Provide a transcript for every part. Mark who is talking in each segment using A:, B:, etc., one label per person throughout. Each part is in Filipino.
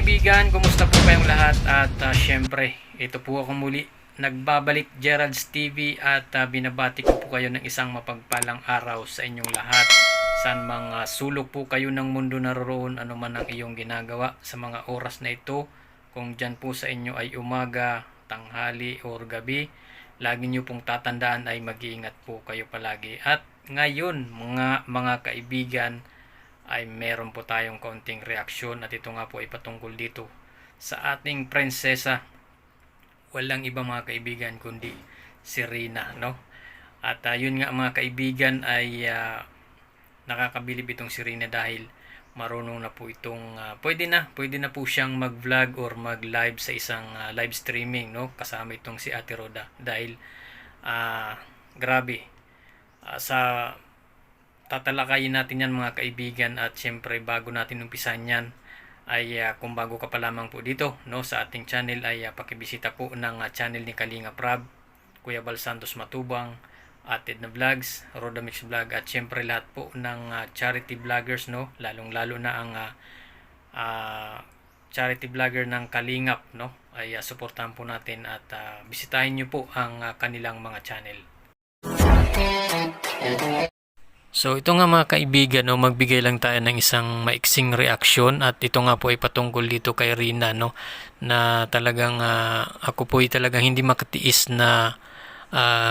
A: kaibigan, kumusta po kayong lahat? At syempre, ito po ako muli. Nagbabalik Gerald's TV at binabati ko po kayo ng isang mapagpalang araw sa inyong lahat. San mga sulok po kayo ng mundo naroon, ano man ang iyong ginagawa sa mga oras na ito. Kung dyan po sa inyo ay umaga, tanghali o gabi, lagi nyo pong tatandaan ay mag-iingat po kayo palagi. At ngayon mga kaibigan, ay meron po tayong kaunting reaksyon at ito nga po ay patungkol dito sa ating prinsesa. Walang iba mga kaibigan kundi si Rina, no? At yun nga mga kaibigan ay nakakabilib itong si Rina dahil marunong na po itong pwede na po siyang mag-vlog or mag-live sa isang live streaming, no? Kasama itong si Ate Roda dahil grabe sa tatalakayin natin yan mga kaibigan. At syempre bago natin umpisan yan ay kung bago ka pa lamang po dito, no, sa ating channel ay pakibisita po ng channel ni Kalinga Prab, Kuya Bal Santos Matubang, Ate Edna Vlogs, Roda Mix Vlog at syempre lahat po ng charity vloggers, no, lalong lalo na ang charity vlogger ng Kalingap, no, ay suportahan po natin at bisitahin nyo po ang kanilang mga channel. So ito nga mga kaibigan, no, magbigay lang tayo ng isang maiksing reaksyon at ito nga po ay patungkol dito kay Rina, no, na talagang ako po ay talagang hindi makatiis na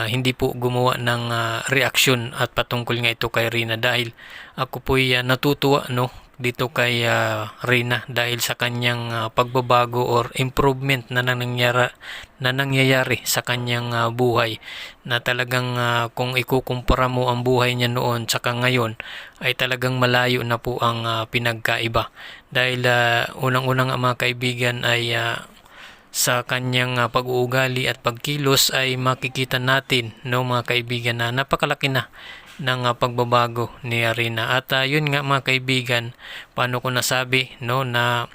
A: hindi po gumawa ng reaksyon at patungkol nga ito kay Rina dahil ako po ay natutuwa, no, dito kay Rina dahil sa kanyang pagbabago or improvement na nangyayari sa kanyang buhay, na talagang kung ikukumpara mo ang buhay niya noon saka ngayon ay talagang malayo na po ang pinagkaiba dahil unang-unang mga kaibigan ay sa kanyang pag-uugali at pagkilos ay makikita natin, no, mga kaibigan, na napakalaki na ng pagbabago ni Rina. At yun nga mga kaibigan, paano ko nasabi, no, na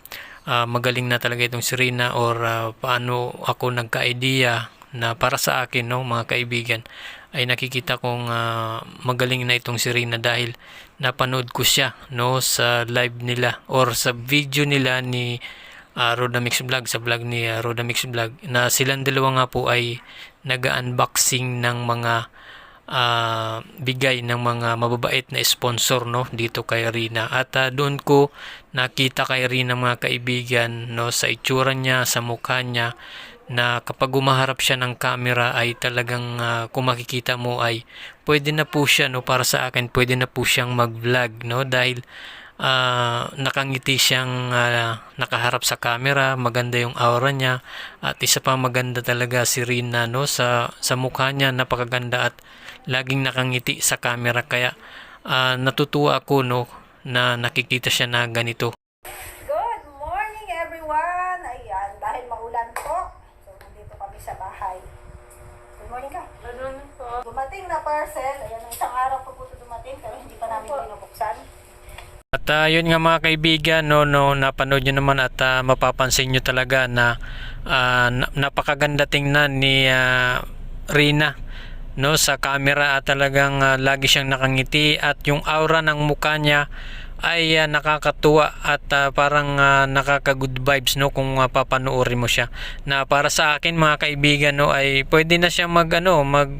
A: magaling na talaga itong si Rina or paano ako nagka-idea na para sa akin, no, mga kaibigan, ay nakikita kong magaling na itong si Rina dahil napanood ko siya, no, sa live nila or sa video nila ni Roda Mix Vlog, sa vlog ni Roda Mix Vlog, na silang dalawa nga po ay nag-unboxing ng mga bigay ng mga mababait na sponsor, no, dito kay Rina. At doon ko nakita kay Rina mga kaibigan, no, sa itsura niya, sa mukha niya, na kapag umaharap siya ng camera ay talagang kung makikita mo ay pwede na po siya, no, para sa akin pwede na po siyang mag-vlog, no, dahil nakangiti siyang nakaharap sa camera, maganda yung aura niya at isa pa maganda talaga si Rina, no, sa mukha niya, napakaganda at laging nakangiti sa camera kaya natutuwa ako, no, na nakikita siya na ganito.
B: Good morning everyone! Ayan, dahil maulan po, so nandito kami sa bahay. Good morning ka.
C: Good morning po.
B: Dumating na parcel, ayan, isang araw po po dumating pero hindi pa namin binubuksan.
A: At yun nga mga kaibigan, no, napanood nyo naman at mapapansin nyo talaga na napakaganda tingnan ni Rina, no, sa camera at talagang lagi siyang nakangiti at yung aura ng mukha niya ay nakakatuwa at parang nakaka-good vibes, no, kung papanoorin mo siya. Na para sa akin mga kaibigan, no, ay pwede na siyang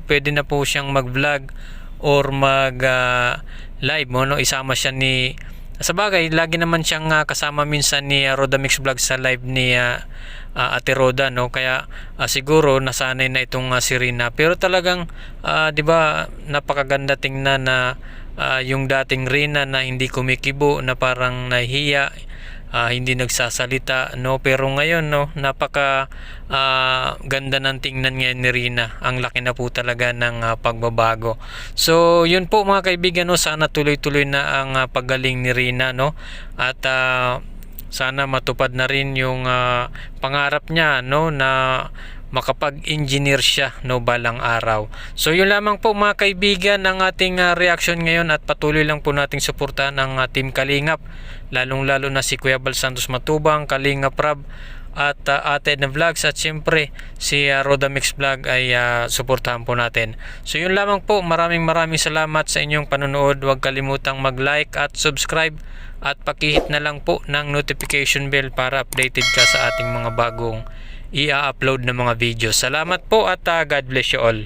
A: pwede na po siyang mag-vlog or mag-live, no, isama siya ni, sa bagay lagi naman siyang kasama minsan ni Roda Mix Vlog sa live ni Ate Roda, no, kaya siguro nasanay na itong si Rina. Pero talagang 'di ba, napakaganda tingnan na yung dating Rina na hindi kumikibo, na parang nahihiya, hindi nagsasalita, no, pero ngayon, no, napaka ganda ng tingnan ngayon ni Rina. Ang laki na po talaga ng pagbabago. So yun po mga kaibigan, no, sana tuloy-tuloy na ang paggaling ni Rina, no, at sana matupad na rin yung pangarap niya, no, na makapag-engineer siya, no, balang araw. So yun lamang po mga kaibigan ang ating reaction ngayon at patuloy lang po nating suportahan ang Team Kalingap, lalong lalo na si Kuya Bal Santos Matubang, Kalinga Prab, at Ate Edna Vlogs, at syempre si Rodamix Vlog ay suportahan po natin. So yun lamang po, maraming salamat sa inyong panonood. Huwag kalimutang mag-like at subscribe at pakihit na lang po ng notification bell para updated ka sa ating mga bagong i-upload na mga video. Salamat po at God bless you all.